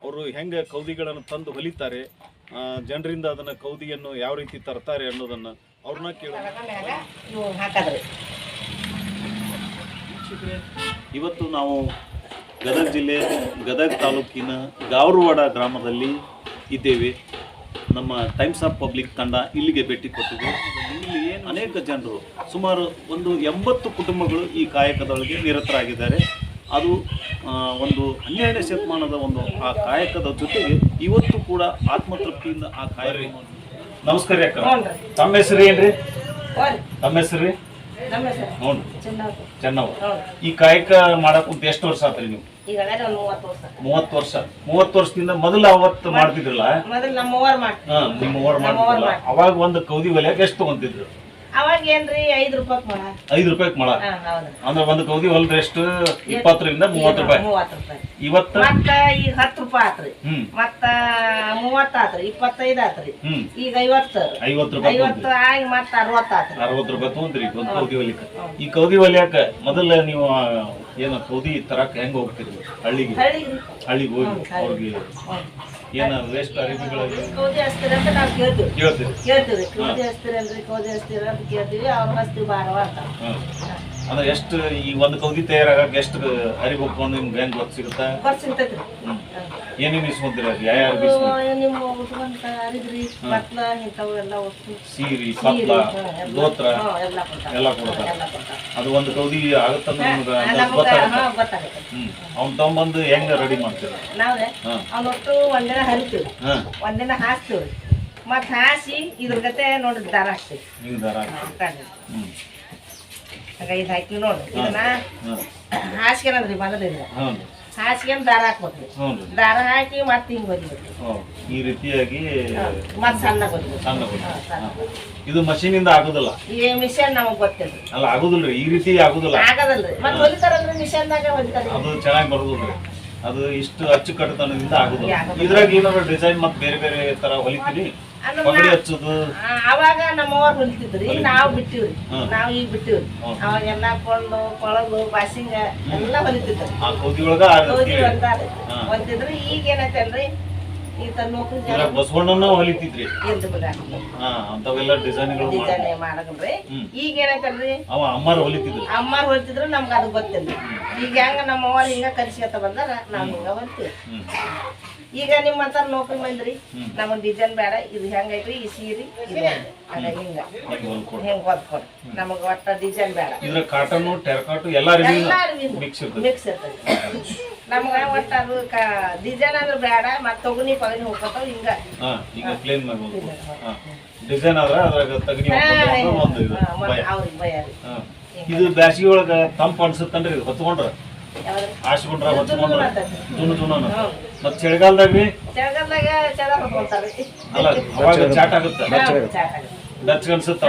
ಅವರು ಹೆಂಗೆ ಕೌದಿಗಳನ್ನು ತಂದು ಹೊಲಿತಾರೆ, ಜನರಿಂದ ಅದನ್ನು ಕೌದಿಯನ್ನು ಯಾವ ರೀತಿ ತರ್ತಾರೆ ಅನ್ನೋದನ್ನು ಅವ್ರನ್ನ ಕೇಳೋಣ. ಇವತ್ತು ನಾವು ಗದಗ ಜಿಲ್ಲೆ ಗದಗ ತಾಲೂಕಿನ ಗಾವರವಾಡ ಗ್ರಾಮದಲ್ಲಿ ಇದ್ದೇವೆ. ನಮ್ಮ ಟೈಮ್ಸ್ ಆಫ್ ಪಬ್ಲಿಕ್ ತಂಡ ಇಲ್ಲಿಗೆ ಭೇಟಿ ಕೊಟ್ಟಿದೆ. ಇಲ್ಲಿ ಅನೇಕ ಜನರು, ಸುಮಾರು ಒಂದು 80 ಕುಟುಂಬಗಳು ಈ ಕಾಯಕದೊಳಗೆ ನಿರತರಾಗಿದ್ದಾರೆ. ಅದು ಒಂದು 12ನೇ ಶತಮಾನದ ಒಂದು ಆ ಕಾಯಕದ ಜೊತೆಗೆ ಇವತ್ತು ಕೂಡ ಆತ್ಮತೃಪ್ತಿಯಿಂದ ಆ ಕಾಯಕ. ನಮಸ್ಕಾರ ಅಕ್ಕ, ತಮ್ಮ ಹೆಸರು ಏನ್ರಿ? ತಮ್ಮ ಹೆಸರು? ನೋಡ್ರಿ ಚೆನ್ನವ್. ಈ ಕಾಯಕ ಮಾಡಕ್ ಎಷ್ಟು ವರ್ಷ ಆತ್ರಿ ನೀವು? 30 ವರ್ಷ. 30 ವರ್ಷದಿಂದ ಮೊದಲು ಅವತ್ತು ಮಾಡ್ತಿದ್ರಲ್ಲ? ನಿಮ್ಮವ್ರು ಮಾಡ್ತಿದ್ರಲ್ಲ, ಅವಾಗ ಒಂದು ಕೌದಿ ಹೊಲಿಯಾಗ ಎಷ್ಟು ತಗೊಂತಿದ್ರು? ಅವಾಗ ಏನ್ರಿ 5 ರೂಪಾಯಿ ಮೊಳ. 5 ರೂಪಾಯಿ ಮೊಳ ಅಂದ್ರೆ ಒಂದು ಕೌದಿ ಹೊಲ್ದ್ರೆ ಎಷ್ಟು? 20 ರಿಂದ 30 ರೂಪಾಯಿ. ಇವತ್ತು ಮತ್ತ ಈಗ 10 ರೂಪಾಯಿ ಆತ್ರಿ, ಮತ್ತ 30 ಆತ್ರಿ, 25 ಆತ್ರಿ, ಈಗ 50 ರೂಪಾಯಿ ಆಗಿ ಮತ್ತ 60 ಆತ್ರಿ. 60 ರೂಪಾಯಿ ತಗೊಂಡ್ರಿ ಒಂದು ಕೌದಿ ಹೊಲಿಕ. ಈ ಕೌದಿ ಹೊಲಿಯಾಕ ಮೊದಲ ನೀವು ಏನು ಕೌದಿ ತರಾಕ ಹೆಂಗ ಹೋಗ್ತಿರಿ? ಹಳ್ಳಿಗೆ ಹೋಗಿ ಅವ್ರಿಗೆ ಏನ ವೇಸ್ಟ್ ಅರಿವಿಗಳ ಕೌದಿ ಹಚ್ತೀರಿ ಅಂತ ನಾವು ಕೇಳ್ತೀವಿ. ಕೌದಿ ಹಚ್ತೀರಲ್ರಿ, ಕೌದಿ ಹಚ್ತೀರ ಅಂತ ಕೇಳ್ತೀವಿ. ಅವ್ರು ಹಚ್ತೀವಿ ಬಾರವ ಅಂತ. ಅಂದ್ರೆ ಎಷ್ಟು ಈ ಒಂದು ಕೌದಿ ತಯಾರಾಗಕ್ಕೆ ಎಷ್ಟು ಅರಿವು ಹೋಗ್ಕೊಂಡು ನಿಮ್ಗೆ ಹೆಂಗ್ ಗೊತ್ತು ಸಿಗುತ್ತಾ? ಸಿಗ್ತೈತ್ರಿ. ಏನೇನು ಇಸ್ಕೊಂತೀರ? ಯಾರ್ಯಾರು ಇಸ್ಕೊಂತೀರಿ? ನಿಮ್ಮ ಉಟ್ಕೊಂತ ಅರಿದ್ರಿ, ಬಟ್ಲ ಇಂಥವು ಎಲ್ಲ ವಸ್ತು, ಸೀರಿ, ಪತ್ಲ, ದೋತ್ರ ಎಲ್ಲ ಕೊಡ್ತಾರೆ. ಅದು ಒಂದು ಕೌದಿ ಆಗುತ್ತಂದ್ರೆ ನಿಮ್ಗೆ ಗೊತ್ತಾಗುತ್ತೆ. ಅವ್ನ ತಗೊಂಬಂದು ಹೆಂಗ ರೆಡಿ ಮಾಡ್ತೀರ? ನಾವ್ರೆ ಅವನೊಟ್ಟು ಒಂದಿನ ಹರಿತೀವಿ, ಒಂದಿನ ಹಾಸ್ತೀವ್ರಿ, ಮತ್ ಹಾಸಿ ಇದ್ರ ಗತೆ ನೋಡ್ರಿ ದಾರ ಹಾಕ್ತೀವಿ. ಹಿಂಗ್ ದಾರ ಇದು ಹಾಕಿ ನೋಡ್ರಿ, ಇದನ್ನ ಹಾಸ್ಕೊಂಡ್ರಿ ಬಂದ್ರಿಂದ ಹಾಸ್ಕೊಂಡ್ ದಾರ ಹಾಕ್ಬೇಕ್ರಿ. ದಾರ ಹಾಕಿ ಮತ್ತೆ ಹಿಂಗ್ ಹೊಲಿಬೇಕು. ಈ ರೀತಿಯಾಗಿ ಮತ್ ಸಣ್ಣ ಹೊಲಿಬೇಕು. ಇದು ಮಷೀನಿಂದ ಆಗುದಿಲ್ಲ? ಈ ಮಿಷನ್ ನಮಗ್ ಗೊತ್ತಿಲ್ರಿ. ಅಲ್ಲ ಆಗುದಿಲ್ರಿ, ಈ ರೀತಿ ಆಗುದಿಲ್ಲ. ಆಗದಲ್ರಿ, ಮತ್ ಹೊಲಿತಾರಲ್ರಿ ಮಿಷನ್ದಾಗ ಹೊಲಿತಾರೆ. ಅದು ಚೆನ್ನಾಗಿ ಬರುದಿಲ್ರಿ, ಅದು ಇಷ್ಟು ಅಚ್ಚುಕಟ್ಟುತನದಿಂದ ಆಗುದಿಲ್ಲ. ಇದ್ರಾಗ ಏನಾದ್ರು ಡಿಸೈನ್ ಮತ್ ಬೇರೆ ಬೇರೆ ತರ ಹೊಲಿತೀರಿ? ಪಗಡಿ ಹಚ್ಚೋದು ಅವಾಗ ನಮ್ಮವ್ರು ಹೊಲಿತಿದ್ರಿ, ನಾವ್ ಬಿಟ್ಟಿವ್ರಿ. ನಾವ್ ಈಗ ಬಿಟ್ಟಿವ್ರಿ. ಅವಾಗೆಲ್ಲ ಕೊಳ್ಳು ಕೊಳಲು ಬಾಸಿಂಗ ಎಲ್ಲ ಹೊಲಿತಿದ್ರಿ. ಕೌದಿ ಒಳಗ ಹೊಲಿತಿದ್ರಿ. ಈಗ ಏನೈತಲ್ರಿ, ಈತ ನೌಕರಿ ಬಸವಣ್ಣನ ಹೊಲಿತಿದ್ರಿ ಅಂತವೆಲ್ಲ ಡಿಸೈನ್ಗಳು ಮಾಡಲ್ರಿ. ಈಗ ಏನೈತಲ್ರಿ, ಅವ ಅಮ್ಮಾರು ಹೊಲಿತಿದ್ರು. ಅಮ್ಮಾರು ಹೊಲಿತಿದ್ರು, ನಮ್ಗ ಅದು ಗೊತ್ತಿಲ್ಲ. ಈಗ ಹೆಂಗ ನಮ್ಮವ್ರು ಹಿಂಗ ಕಲಿಸ್ಕೊತ ಬಂದಾರ, ನಾವ್ ಹಿಂಗ ಹೊಲ್ತೀವಿ. ಈಗ ನಿಮ್ಮಂತ ನೌಕರಿ ಬಂದ್ರಿ, ನಮಗ್ ಡಿಸೈನ್ ಬೇಡ, ಇದು ಹೆಂಗೈತ್ರಿ ಈ ಸೀರಿ ಹಿಂಗ ಹಿಂಗ ಹೊಲ್ಕೊಡ್ರಿ, ನಮಗ ಒಟ್ಟ ಡಿಸೈನ್ ಬೇಡ. ಕಾಟನ್ ಟೆರಕಾಟು ಎಲ್ಲ ಮಿಕ್ಸ್ ಇರ್ತದೆ. ನಮ್ಗ ಒಟ್ಟ ಅದು ಡಿಸೈನ್ ಅಂದ್ರೆ ಬೇಡ, ಮತ್ ತಗುನಿ ಪಗನಿ ಹೋಗ್ಕೊತಾವ ಹಿಂಗ. ಡಿಸೈನ್ ಆದ್ರ ಅದ್ರಾಗ ತಗನಿ ಅವ್ರಿಗೆ ಭಯ. ಇದು ಬ್ಯಾಸಿಗೆ ಒಳಗ ತಂಪ ಅನ್ಸುತ್ತನ್ರಿ, ಇದು ಹೊತ್ಕೊಂಡ್ರ ಆಸ್ಕೊಂಡ್ರ ಹೊತ್ಕೊಂಡ್ರ ಮತ್ ಚಳಿಗಾಲದಾಗ ಅಲ್ಲ ಅವಾಗ ಚಾಟ್ ಆಗುತ್ತೆ, ಬೆಚ್ಚಗ ಅನ್ಸುತ್ತ.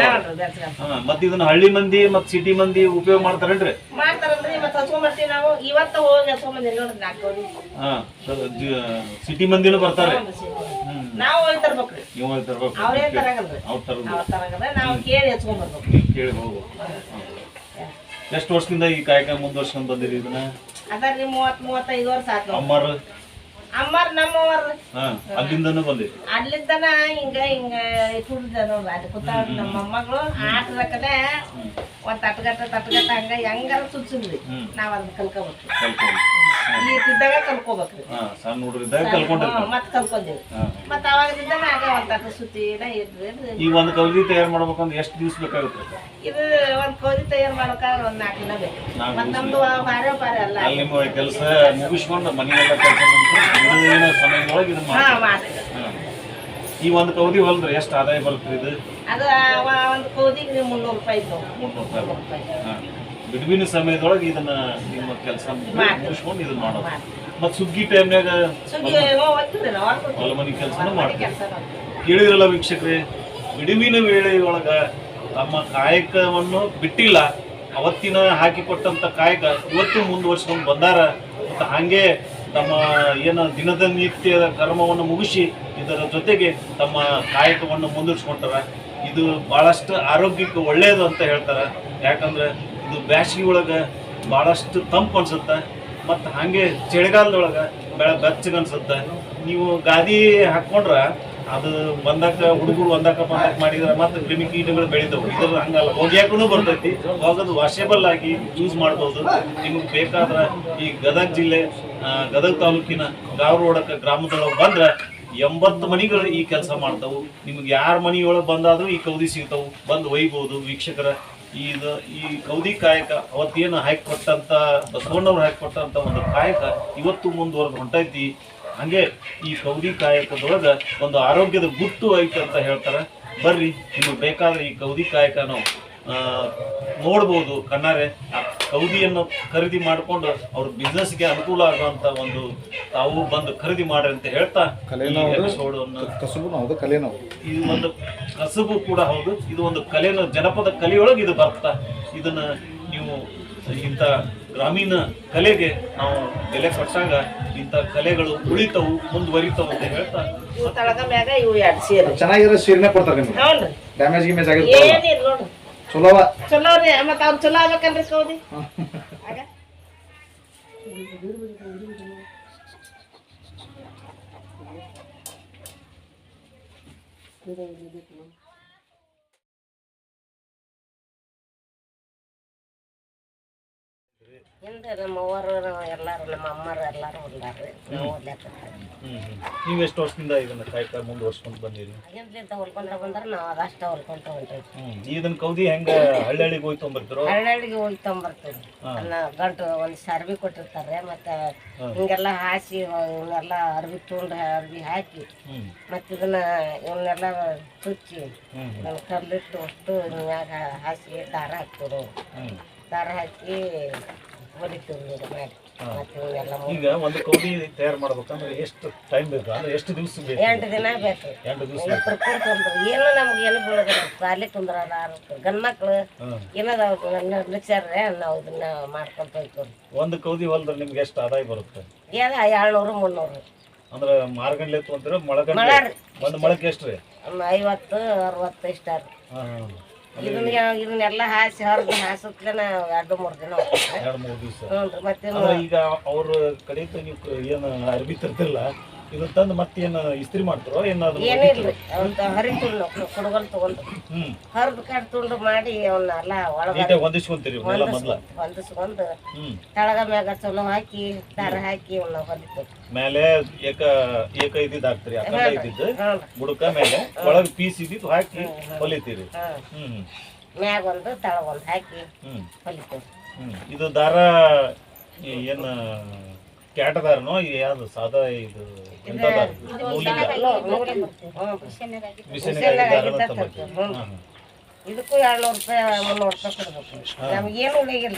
ಮತ್ ಇದನ್ನ ಹಳ್ಳಿ ಮಂದಿ ಮತ್ ಸಿಟಿ ಮಂದಿ ಉಪಯೋಗ ಮಾಡ್ತಾರೇನ್ರಿ? ನಾವು ಇವತ್ತು ಹೋಗಿ ಸಿಟಿ ಮಂದಿನೂ ಬರ್ತಾರೆ. ನಾವು ಹೋಗಿ ತರ್ಬೇಕ್ರಿ, ನೀವು ಹೋಗಿ ತರ್ಬೇಕು. ಅವ್ರೇನ್ ತರಗಲ್ರಿ, ನಾವು ಕೇಳಿ ಹಚ್ಕೊಂಡ್ ಬರ್ಬೇಕು. ಕೇಳಿ ಹೋಗ್ಬೇಕು. ಎಷ್ಟು ವರ್ಷದಿಂದ ಈ ಕಾಯಕ ಮುಂದುವರ್ಸ್ಕೊಂಡ್ ಬಂದಿರಿ ಇದನ್ನ? ಅದರಿ 30-35 ವರ್ಷ ಆಯ್ತು. ಅಮ್ಮಾರ್ ನಮ್ಮವ್ರ ಅಲ್ಲಿಂದನೂ ಬಂದಿರಿ? ಅಲ್ಲಿಂದನ ಹಿಂಗ ಹಿಂಗ ಕುಡ್ದ ನೋಡ್ರಿ, ಅಲ್ಲಿ ಕೂತಾಳ ನಮ್ಮ ಮೊಮ್ಮಗಳು ಆಟದಕ್ಕನೆ ಒಂದ್ ತಟ್ಗಟ್ಟ ಹಂಗ ಹೆಂಗಾರ ಸುಚ್ಚಿದ್ರಿ, ನಾವ್ ಅದನ್ನ ಕಲ್ಕೋಬೇಕ್ರಿ. ಈಗಿದ್ದಾಗ ಕಲ್ಕೋಬೇಕ್ರಿ, ಸಣ್ಣ ಹುಡುಗರಿದ್ದಾಗ ಮತ್ ಕಲ್ಕೊಂಡೇವಿ. ಮತ್ ಅವಾಗಿದ್ದಾಗ ಆಗ ಒಂದ್ ತಟ್ಟ ಸುತ್ತಿನ ಇದ್ರಿ. ಈ ಒಂದ್ ಕೌದಿ ತಯಾರು ಮಾಡ್ಬೇಕಂದ್ರೆ ಎಷ್ಟು ದಿವ್ಸ ಬೇಕಾಗುತ್ತೆ? ಇದು ಒಂದ್ ಕೌದಿ ತಯಾರು ಮಾಡ್ಬೇಕಾದ್ರೆ ಒಂದ್ 4 ದಿನ ಬೇಕು. ಮತ್ ನಮ್ದು ಪಾರೆ ಅಲ್ಲ, ನಿಮ್ಮ ಕೆಲಸ ಮುಗಿಸ್ಕೊಂಡು ಮನೆಯೆಲ್ಲ ಕೆಲಸ ಸಮಯದೊಳಗೆ ಇದನ್ನ ಮಾಡ್ತೀವಿ. ಈ ಒಂದ್ ಕೌದಿ ಹೊಲ್ದ್ರೆ ಎಷ್ಟು ಆದಾಯ ಬರುತ್ತೆ ಇದು? ಅದು ಒಂದ್ ಕೌದಿಗೆ 300 ರೂಪಾಯಿ ಇತ್ತು. 300 ರೂಪಾಯಿ. ಬಿಡುವಿನ ಸಮಯದೊಳಗೆ ಇದನ್ನ ನಿಮ್ಮ ಕೆಲಸ ಮುಗಿಸ್ಕೊಂಡು ಇದನ್ನ ಮಾಡೋದು. ಮತ್ ಸುಗ್ಗಿ ಟೈಮ್ನಾಗ ಹೊಲ ಮನೆ ಕೆಲಸನೂ ಮಾಡ್ತೀವಿ. ಕೇಳಿದ್ರಲ್ಲ ವೀಕ್ಷಕರೇ, ಬಿಡುವಿನ ವೇಳೆಯೊಳಗ ತಮ್ಮ ಕಾಯಕವನ್ನು ಬಿಟ್ಟಿಲ್ಲ. ಅವತ್ತಿನ ಹಾಕಿಕೊಟ್ಟಂತ ಕಾಯಕ ಇವತ್ತು ಮುಂದುವರ್ಸ್ಕೊಂಡು ಬಂದಾರ. ಮತ್ತು ಹಾಗೆ ತಮ್ಮ ಏನು ದಿನದ ನಿತ್ಯದ ಕರ್ಮವನ್ನು ಮುಗಿಸಿ ಇದರ ಜೊತೆಗೆ ತಮ್ಮ ಕಾಯಕವನ್ನು ಮುಂದುವರ್ಸ್ಕೊಂತಾರ. ಇದು ಭಾಳಷ್ಟು ಆರೋಗ್ಯಕ್ಕೆ ಒಳ್ಳೆಯದು ಅಂತ ಹೇಳ್ತಾರೆ. ಯಾಕಂದ್ರೆ ಇದು ಬ್ಯಾಸಿಗೆ ಒಳಗೆ ಭಾಳಷ್ಟು ತಂಪು ಅನ್ಸುತ್ತೆ. ಮತ್ತು ಹಾಗೆ ಚಳಿಗಾಲದೊಳಗೆ ಬೆಚ್ಚಗೆ ಅನ್ಸುತ್ತೆ. ನೀವು ಗಾದಿ ಹಾಕೊಂಡ್ರ ಅದು ಬಂದಾಕ ಹುಡುಗರು ಬಂದಾಕ ಮಾಡಿದ್ರೆ ಮತ್ತೆ ಕ್ರಿಮಿಕೀಟಗಳು ಬೆಳಿತಾವೆ. ಇದ್ರ ಹಂಗಲ್ಲ, ಹೋಗ್ಯಾಕೂ ಬರ್ತೈತಿ, ಹೋಗೋದು ವಾಷೇಬಲ್ ಆಗಿ ಯೂಸ್ ಮಾಡ್ಬೋದು. ನಿಮಗೆ ಬೇಕಾದ್ರೆ ಈ ಗದಗ ಜಿಲ್ಲೆ ಗದಗ ತಾಲೂಕಿನ ಗಾವರವಾಡ ಗ್ರಾಮದೊಳಗೆ ಬಂದ್ರೆ 80 ಮನಿಗಳು ಈ ಕೆಲಸ ಮಾಡ್ತಾವು. ನಿಮ್ಗೆ ಯಾರ ಮನಿಯೊಳಗೆ ಬಂದಾದ್ರೂ ಈ ಕೌದಿ ಸಿಗ್ತಾವು, ಬಂದು ಒಯ್ಬೋದು ವೀಕ್ಷಕರ. ಈ ಕೌದಿ ಕಾಯಕ ಅವತ್ತೇನು ಹಾಕಿಕೊಟ್ಟಂತ ಬಸವಣ್ಣವ್ರು ಹಾಕಿಕೊಟ್ಟಂತ ಒಂದು ಕಾಯಕ ಇವತ್ತು ಮುಂದುವರೆದು ಹೊಂಟೈತಿ. ಹಂಗೆ ಈ ಕೌದಿ ಕಾಯಕದೊಳಗೆ ಒಂದು ಆರೋಗ್ಯದ ಗುಟ್ಟು ಐತೆ ಅಂತ ಹೇಳ್ತಾರೆ. ಬರ್ರಿ, ನಿಮಗೆ ಬೇಕಾದ್ರೆ ಈ ಕೌದಿ ಕಾಯಕ ನಾವು ನೋಡ್ಬೋದು ಕಣ್ಣಾರೆ. ಕೌದಿಯನ್ನು ಖರೀದಿ ಮಾಡಿಕೊಂಡು ಅವ್ರ ಬಿಸ್ನೆಸ್ಗೆ ಅನುಕೂಲ ಆಗುವಂತ ಒಂದು ತಾವು ಬಂದು ಖರೀದಿ ಮಾಡ್ರಿ ಅಂತ ಹೇಳ್ತಾ ಇದು ಒಂದು ಕಸಬು ಕೂಡ ಹೌದು. ಇದು ಒಂದು ಕಲೆನ ಜನಪದ ಕಲೆಯೊಳಗೆ ಇದು ಬರ್ತಾ. ಇದನ್ನ ನೀವು ಇಂಥ ಗ್ರಾಮೀಣ ಕಲೆಗೆ ನಾವು ಬೆಲೆ ಕೊಟ್ಟಾಗ ಇಂಥ ಕಲೆಗಳು ಉಳಿತಾವು, ಮುಂದುವರಿತಾವು ಅಂತ ಹೇಳ್ತಾ ಚೆನ್ನಾಗಿರೋ ಸೀರೆನೇ ಕೊಡ್ತಾರೆ ನಿಮ್ಗೆ. ಡ್ಯಾಮೇಜ್ ಗಿಮೇಜ್ ಆಗಿರ್ತಾವ ಚಲೋ ಚಲೋ ರೀ. ಮತ್ತೆ ಅವ್ರು ಚಲೋ ಆಗ್ಬೇಕನ್ರಿ ಕೌದಿ. ಇಲ್ರಿ, ನಮ್ಮ ಅವ್ವರು ಎಲ್ಲಾರು, ನಮ್ಮ ಅಮ್ಮರು ಎಲ್ಲಾರು ಹೊಲ್ದಾರ್ರಿ. ನಾವು ನೀವು ಎಷ್ಟು ವರ್ಷದಿಂದ ಇದನ್ನ ಕಾಯ್ಕ ಮುಂದುವರ್ಸ್ಕೊಂಡು ಬಂದಿರಿ? ಆಗಿಂದ ಹೊಲ್ಕೊಂಡ್ರ ಬಂದ್ರೆ ನಾವು ಅದಷ್ಟ ಹೊಲ್ಕೊಂತ ಹೊಂಟೈತಿ. ಇದನ್ನ ಕೌದಿ ಹೆಂಗ ಹಳ್ಳಿಗೆ ಹೋಗಿ ತೊಗೊಂಬರ್ತಾರೋ? ಹಳ್ಳಿಗೆ ಹೋಗಿ ತೊಗೊಂಬರ್ತೀವಿ. ಗಂಟು ಒಂದು ಸರ್ವಿ ಕೊಟ್ಟಿರ್ತಾರೆ, ಮತ್ತೆ ಹಿಂಗೆಲ್ಲ ಹಾಸಿ ಇವನ್ನೆಲ್ಲ ಅರ್ಬಿ ತುಂಡು ಅರ್ಬಿ ಹಾಕಿ ಮತ್ತೆ ಇವನ್ನೆಲ್ಲ ಚುಚ್ಚಿ ಕಲ್ಲಿಟ್ಟು ಅಷ್ಟು ಮ್ಯಾಗ ಹಾಸಿ ದಾರ ಹಾಕ್ತೀವಿ. ದಾರ ಹಾಕಿ ಹೊಡಿತೀವಿ ಮಾಡಿ. ಈಗ ಒಂದು ಕೌದಿ ತಯಾರು ಮಾಡ್ಬೇಕಂದ್ರೆ ಎಷ್ಟು ಟೈಮ್ ಬೇಕು? ಅಂದ್ರೆ ಎಷ್ಟು ದಿವಸ ಬೇಕು? 8 ದಿನ ಬೇಕು. 8 ದಿವಸ ಏನು ನಮ್ಗೆ ಏನು ಬೀಳೋದು ಸಾಲಿ ಕುಂದ್ರಲ್ಲ. ಗಂಡ್ಮಕ್ಳು ಏನದ ನಿರ್ಲಕ್ಷ್ಯಾರ್ರೆ ನಾವು ಇದನ್ನ ಮಾಡ್ಕೊಂತ ಹೋಗ್ತೀವಿ. ಒಂದು ಕೌದಿ ಹೊಲ್ದ್ರೆ ನಿಮ್ಗೆ ಎಷ್ಟು ಆದಾಯ ಬರುತ್ತೆ? 200-300. ಅಂದ್ರೆ ಮಾರ್ಗಂಡ್ಲೆ ತೊಗೊಂತೀರ? ಮೊಳಗಂಡ್ಲೆ ಒಂದು ಮೊಳಕ್ಕೆ ಎಷ್ಟು ರೀ? 50-60 ಇಷ್ಟ ರೀ. ಇದನ್ನೆಲ್ಲ ಹಾಸಿ ಹರಿದು ಹಾಸತ್ಲೇನ 2-3 ದಿನ 2-3 ದಿವಸ. ಮತ್ತೆ ಈಗ ಅವ್ರ ಕಡೆ ನೀವು ಏನು ಅರ್ಬಿ ತರ್ತಿರಲ್ಲ, ಇದು ತಂದು ಮತ್ತೇನು ಇಸ್ತ್ರಿ ಮಾಡ್ತಾರೋ ಏನಾದ್ರು? ಏನಿಲ್ರಿ, ಹರಿತುಂಡು ಕುಡುಗಲ್ ತಗೊಂಡು ಹರಿದು ಕಟ್ತುಂಡು ಮಾಡಿ ಅವನ್ನೆಲ್ಲ ಒಳಗೆ ಹೊಂದಿಸ್ಕೊಂತೀರಿ. ಹೊಂದಿಸ್ಕೊಂಡು ತಳಗ ಮ್ಯಾಗ ಚಲೋ ಹಾಕಿ ದಾರ ಹಾಕಿ ಅವನ್ನ ಹೊಲಿತೀವಿ. ಮೇಲೆ ಏಕ ಇದ್ದಿದ್ದು ಹಾಕ್ತಿರಿ, ಅಖಂಡ ಇದ್ದಿದ್ದು ಬುಡಕ ಮೇಲೆ ಒಳಗೆ ಪೀಸ್ ಇದ್ದಿದ್ದು ಹಾಕಿ ಹೊಲಿತೀರಿ. ಮ್ಯಾಗ ಒಂದು ತಳಗ ಒಂದು ಹಾಕಿ ಹೊಲಿತೀವಿ. ಇದು ದಾರ ಏನು ಕ್ಯಾಟದಾರನೋ ಯಾವ್ದು ಸಾದಾ? ಇದು ಇದಕ್ಕೂ 200 ರೂಪಾಯಿ 300 ರೂಪಾಯಿ ಕೊಡ್ಬೇಕು. ನಮ್ಗೇನು ಉಳಿಗಿಲ್ಲ.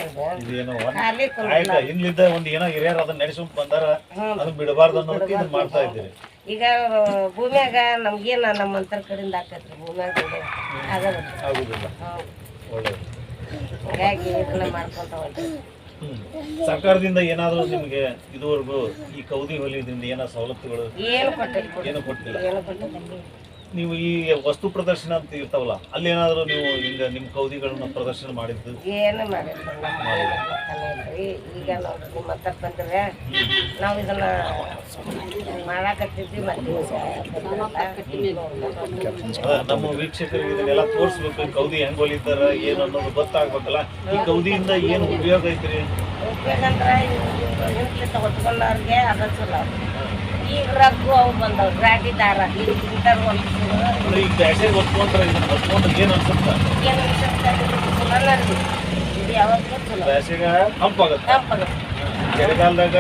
ಇಲ್ಲಿದ್ದ ಒಂದು ಏನೋ ಹಿರಿಯರು ಅದನ್ನ ನಡೆಸ್ಕೊಂಡ್ ಬಂದಾರ, ಅದನ್ನ ಬಿಡಬಾರ್ದು ಅನ್ನೋದಕ್ಕೆ ಇದನ್ನ ಮಾಡ್ತಾ ಇದ್ದೀರಿ. ಈಗ ಭೂಮಿಯಾಗ ನಮ್ಗೇನ ನಮ್ಮಂತರ ಕಡೆಯಿಂದ ಹಾಕತ್ರಿ, ಭೂಮಿಯಾಗ ಆಗುದಿಲ್ಲ. ಒಳ್ಳೇದು. ಹಾಗಾಗಿ ಇದನ್ನ ಮಾಡ್ಕೊಂತ ಹೋಗ್ತೀವಿ. ಸರ್ಕಾರದಿಂದ ಏನಾದ್ರು ನಿಮ್ಗೆ ಇದುವರೆಗೂ ಈ ಕೌದಿ ಹೊಲಿಯೋದ್ರಿಂದ ಏನೋ ಸವಲತ್ತುಗಳು? ಏನು ಕೊಟ್ಟಿಲ್ಲ. ನೀವು ಈ ವಸ್ತು ಪ್ರದರ್ಶನ ಅಂತ ಇರ್ತಾವಲ್ಲ, ಅಲ್ಲಿ ಏನಾದ್ರು ನೀವು ಹಿಂಗ ನಿಮ್ ಕೌದಿಗಳನ್ನ ಪ್ರದರ್ಶನ ಮಾಡಿದ್ದು? ಏನು ಮಾಡಿಲ್ಲ. ಈಗ ನೋಡ್ರಿ ನಿಮ್ಮ ಹತ್ರ ಬಂದ್ರೆ ನಾವು ಇದನ್ನ ಮಾಡಾಕತ್ತಿದ್ವಿ. ನಮ್ಮ ವೀಕ್ಷಕರಿಗೆ ಇದನ್ನೆಲ್ಲ ತೋರಿಸ್ಬೇಕು, ಕೌದಿ ಹೆಂಗ್ ಹೊಲಿತಾರ ಏನು ಅನ್ನೋದು ಗೊತ್ತಾಗ್ಬೇಕಲ್ಲ. ಈ ಕೌದಿಯಿಂದ ಏನು ಉಪಯೋಗ ಐತ್ರಿ? ಉಪಯೋಗ ಅಂದ್ರೆ ಹೊತ್ಕೊಂಡವ್ರಿಗೆ ಅದ ಚಲೋ. ಈಗ ರಗ್ಗು ಅವು ಬಂದವ್ ರಾಟಿ ದಾರ ಈಗ ಬ್ಯಾಸಿಗೆ ಹೊತ್ಕೊಂಡ್ರೆ ಇದನ್ನ ಹೊತ್ಕೊಂಡ್ರೆ ಏನು ಅನ್ಸುತ್ತೆ? ಏನು ಅನ್ಸುತ್ತೆ? ಇದು ಯಾವಾಗಲೂ ಚಲೋ. ಬ್ಯಾಸಿಗೆ ತಂಪಾಗುತ್ತೆ, ಚಳಿಗಾಲದಾಗ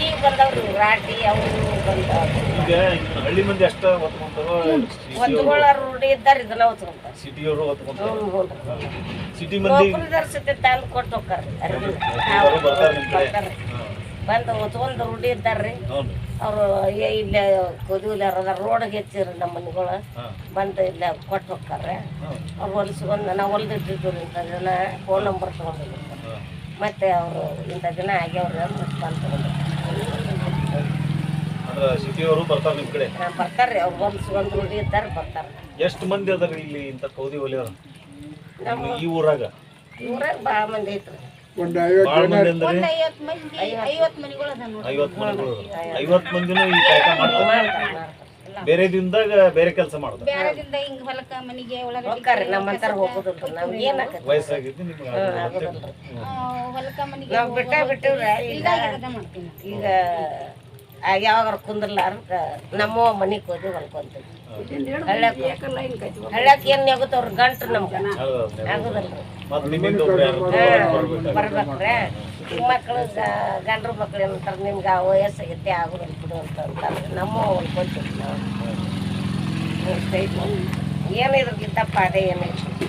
ಈಗ ಬಂದವ್ರಿ ರಾಟಿ ಅವು ಬಂದವ್. ಈಗ ಹಳ್ಳಿ ಮಂದಿ ಅಷ್ಟ ಹೊತ್ಕೊಂತಾರೋ? ಹೊತ್ಕೊಳ್ಳ ರೂಢಿ ಇದ್ದಾರೆ ಇದನ್ನ ಹೊತ್ಕೊಂತಾರೆ. ಸಿಟಿಯವರು ಹೊತ್ಕೊಂತಾರೆ. ಸಿಟಿ ಮಂದಿ ತಂದು ಕೊಟ್ಟು ಹೋಗ್ತಾರೆ. ಬಂದು ಹೊತ್ಕೊಂಡು ರೂಢಿ ಇದ್ದಾರ್ರಿ ಅವರು. ಇಲ್ಲೇ ಕುದುಲೆ ರೋಡ್ಗೆ ಹೆಚ್ಚಿರಿ ನಮ್ಮ ಮನೆಗಳು ಬಂದು ಇಲ್ಲೇ ಕೊಟ್ಟು ಹೋಗ್ತಾರೆ. ಅವ್ರು ಹೊಲಿಸ್ಕೊಂಡು ನಾವು ಹೊಲ್ದಿಟ್ಟಿದ್ದೀವಿ. ಇಂಥ ಜನ ಫೋನ್ ನಂಬರ್ ತೊಗೊಂಡಿರ್ತಾರೆ. ಮತ್ತೆ ಅವರು ಇಂಥ ದಿನ ಆಗ್ಯಾವ್ರಿ ಅಂತ ಬಂದು ಸಿಟಿಯವರು ಬರ್ತಾರೆ ನಿಮ್ಮ ಕಡೆ? ಬರ್ತಾರ್ರಿ. ಅವ್ರು ಹೊಲಿಸ್ಕೊಂಡು ರೂಢಿ ಇದ್ದಾರೆ ಬರ್ತಾರೆ. ಎಷ್ಟು ಮಂದಿ ಅದಾರ ಇಲ್ಲಿ ಇಂಥ ಕೌದಿ ಹೊಲಿಯೋರು ಈ ಊರಾಗ? ಊರಾಗ ಭಾಳ ಮಂದಿ ಐತ್ರಿ. ಭಾಳ ಮಂದಿ ಅಂದ್ರೆ 50 ಮನೆಗಳು ಅದ ನೋಡ್ರಿ. 50 ಮನೆಗಳು 50 ಮಂದಿನೂ ಈ ಕಾಯಕ ಮಾಡ್ತಾರೆ. ಬೇರೆ ದಿನದಾಗ ಬೇರೆ ಕೆಲಸ ಮಾಡ್ತಾರೆ. ಬ್ಯಾರದಿಂದ ಹಿಂಗ್ ಹೊಲಕ್ಕ ಮನಿಗೆ ಒಳಗಡೆ ಹೋಗ್ತಾರ್ರಿ ನಮ್ಮಂತಾರ ಹೋಗೋದಿಲ್ರಿ. ನಮ್ಗೆ ಏನಾಗತ್ತೆ ವಯಸ್ಸಾಗಿದ್ದು ನಿಮ್ಗೆ ಆಗೋದಿಲ್ರಿ. ಹೊಲಕ್ಕ ಮನಿಗೆ ನಾವು ಬಿಟ್ಟಿವ್ರಿ. ಈಗ ಮಾಡ್ತೀನಿ. ಈಗ ಯಾವಾಗ ಕುಂದ್ರಲಾರ್ದ ನಮ್ಮ ಮನಿಗೆ ಹೋಗಿ ಹೊಲ್ಕೊಂತೀವಿ. ಹಳ್ಳ್ಯಾಕ ಏನ್ ನೆಗುತ್ತವ್ರ ಗಂಟು ನಮ್ಗೆ ಆಗೋದಿಲ್ರಿ. ಮತ್ತೆ ನಿಮ್ಮಿಂದ ಒಬ್ರು ಯಾರು ಬರ್ಬೇಕ್ರೆ ಈಗ ಮಕ್ಳು ಗಂಡ್ರ ಮಕ್ಳು ಏನಂತಾರೆ ನಿಮ್ಗೆ ಆ ವಯಸ್ಸಾಗೈತೆ ಆಗೋದಿಲ್ಲ ಬಿಡು ಅಂತ ಅಂತಾರೆ. ನಮ್ಮ ಹೊಲ್ಕೊಂತೀವಿ ನಾವು. ಏನು ಇದ್ರಕ್ಕಿಂತಪ್ಪ ಅದೇ ಏನೈತಿ.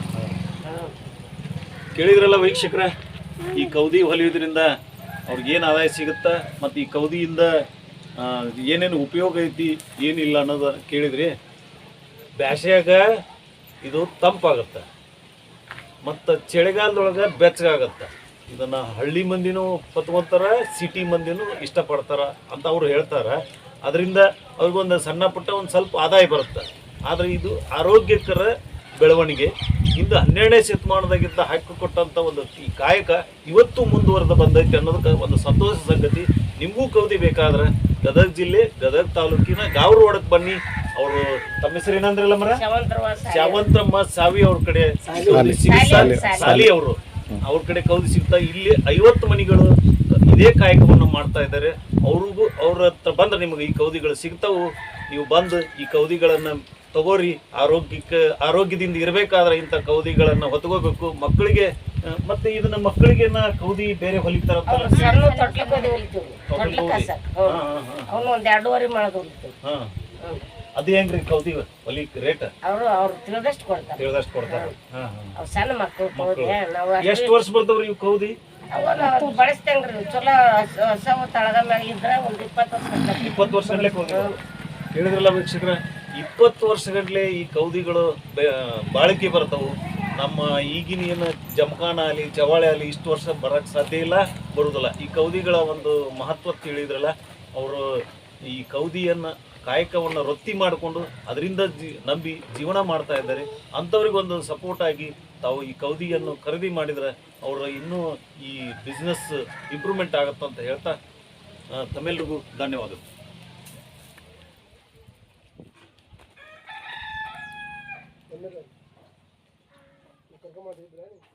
ಕೇಳಿದ್ರಲ್ಲ ವೀಕ್ಷಕರ, ಈ ಕೌದಿ ಹೊಲಿಯೋದ್ರಿಂದ ಅವ್ರಿಗೇನು ಆದಾಯ ಸಿಗುತ್ತಾ ಮತ್ತು ಈ ಕೌದಿಯಿಂದ ಏನೇನು ಉಪಯೋಗ ಐತಿ ಏನಿಲ್ಲ ಅನ್ನೋದು ಕೇಳಿದ್ರಿ. ಬ್ಯಾಸ್ಯಾಗ ಇದು ತಂಪಾಗತ್ತೆ ಮತ್ತು ಚಳಿಗಾಲದೊಳಗೆ ಬೆಚ್ಚಗಾಗತ್ತೆ. ಇದನ್ನು ಹಳ್ಳಿ ಮಂದಿನೂ ಪತ್ಕೊಂತಾರೆ, ಸಿಟಿ ಮಂದಿನೂ ಇಷ್ಟಪಡ್ತಾರೆ ಅಂತ ಅವ್ರು ಹೇಳ್ತಾರೆ. ಅದರಿಂದ ಅವ್ರಿಗೊಂದು ಸಣ್ಣ ಪುಟ್ಟ ಒಂದು ಸ್ವಲ್ಪ ಆದಾಯ ಬರುತ್ತೆ. ಆದರೆ ಇದು ಆರೋಗ್ಯಕರ ಬೆಳವಣಿಗೆ. ಇಂದು 12ನೇ ಶತಮಾನದಾಗಿದ್ದ ಹಾಕಿಕೊಟ್ಟಂಥ ಒಂದು ಈ ಕಾಯಕ ಇವತ್ತು ಮುಂದುವರೆದು ಬಂದೈತೆ ಅನ್ನೋದಕ್ಕೆ ಒಂದು ಸಂತೋಷ ಸಂಗತಿ. ನಿಮಗೂ ಕೌದಿ ಬೇಕಾದ್ರೆ ಗದಗ ಜಿಲ್ಲೆ ಗದಗ ತಾಲೂಕಿನ ಗಾವರವಾಡಕ್ಕೆ ಬನ್ನಿ. ಅವರು ತಮ್ಮ ಹೆಸರು ಏನಂದ್ರಲ್ಲ ಮರ ಶಾವಂತ್ರಮ್ಮ ಸಾವಿ ಅವ್ರ ಕಡೆ ಸಾಲಿ ಅವರು ಅವ್ರ ಕಡೆ ಕೌದಿ ಸಿಗ್ತಾ. ಇಲ್ಲಿ 50 ಮನಿಗಳು ಇದೇ ಕಾಯಕವನ್ನು ಮಾಡ್ತಾ ಇದ್ದಾರೆ. ಅವ್ರಿಗೂ ಅವ್ರ ಹತ್ರ ಬಂದ್ರೆ ನಿಮಗೆ ಈ ಕೌದಿಗಳು ಸಿಗ್ತಾವು. ನೀವು ಬಂದು ಈ ಕೌದಿಗಳನ್ನು ತಗೋರಿ. ಆರೋಗ್ಯದಿಂದ ಇರಬೇಕಾದ್ರೆ ಇಂಥ ಕೌದಿಗಳನ್ನು ಹೊತ್ಕೋಬೇಕು. ಮಕ್ಕಳಿಗೆ ಮತ್ತೆ ಇದನ್ನ ಮಕ್ಕಳಿಗೆ ಕೌದಿ ಬೇರೆ ಹೊಲಿತಾರ ಸಣ್ಣ ತೊಟ್ಲಿಗೆ ಹೊಲಿತೀವಿ. ಅವನು ಒಂದು 2.5 ಮಾಡೋದು ಹೊಲಿತೀವಿ. ಅದು ಹೆಂಗ್ರಿ ಕೌದಿ ಹೊಲಿ ರೇಟ್? ಅವ್ರು ತಿಳಿದಷ್ಟು ಕೊಡ್ತಾರೆ. ಅವ್ ಸಣ್ಣ ಮಕ್ಕಳು ಕೌದಿ ನಾವು ಎಷ್ಟು ವರ್ಷ ಬರ್ತಾವ್ರಿ ಇವು ಕೌದಿ? ಅವ ಬಳಸ್ತೇನ್ರಿ. ಚಲೋ ಹೊಸ ತಳಗ ಮ್ಯಾಗ ಇದ್ರೆ ಒಂದು 20 ವರ್ಷ 20 ವರ್ಷ ಹೇಳಿದ್ರಲ್ಲ ವೀಕ್ಷಕರ, 20 ವರ್ಷಗಟ್ಟಲೆ ಈ ಕೌದಿಗಳು ಬಾಳಿಕೆ ಬರ್ತಾವು. ನಮ್ಮ ಈಗಿನ ಏನು ಜಮಖಾನ ಆಗಲಿ ಚವಾಳೆ ಆಗಲಿ ಇಷ್ಟು ವರ್ಷ ಬರೋಕ್ಕೆ ಸಾಧ್ಯ ಇಲ್ಲ, ಬರುವುದಿಲ್ಲ. ಈ ಕೌದಿಗಳ ಒಂದು ಮಹತ್ವ ತಿಳಿದ್ರಲ್ಲ, ಅವರು ಈ ಕೌದಿಯನ್ನು ಕಾಯಕವನ್ನು ವೃತ್ತಿ ಮಾಡಿಕೊಂಡು ಅದರಿಂದ ನಂಬಿ ಜೀವನ ಮಾಡ್ತಾ ಇದ್ದಾರೆ. ಅಂಥವ್ರಿಗೊಂದು ಸಪೋರ್ಟ್ ಆಗಿ ತಾವು ಈ ಕೌದಿಯನ್ನು ಖರೀದಿ ಮಾಡಿದರೆ ಅವರ ಇನ್ನೂ ಈ ಬಿಸ್ನೆಸ್ ಇಂಪ್ರೂವ್ಮೆಂಟ್ ಆಗುತ್ತೆ ಅಂತ ಹೇಳ್ತಾ ತಮ್ಮೆಲ್ಲರಿಗೂ ಧನ್ಯವಾದಗಳು. ಕರ್ಕೊಂಡ್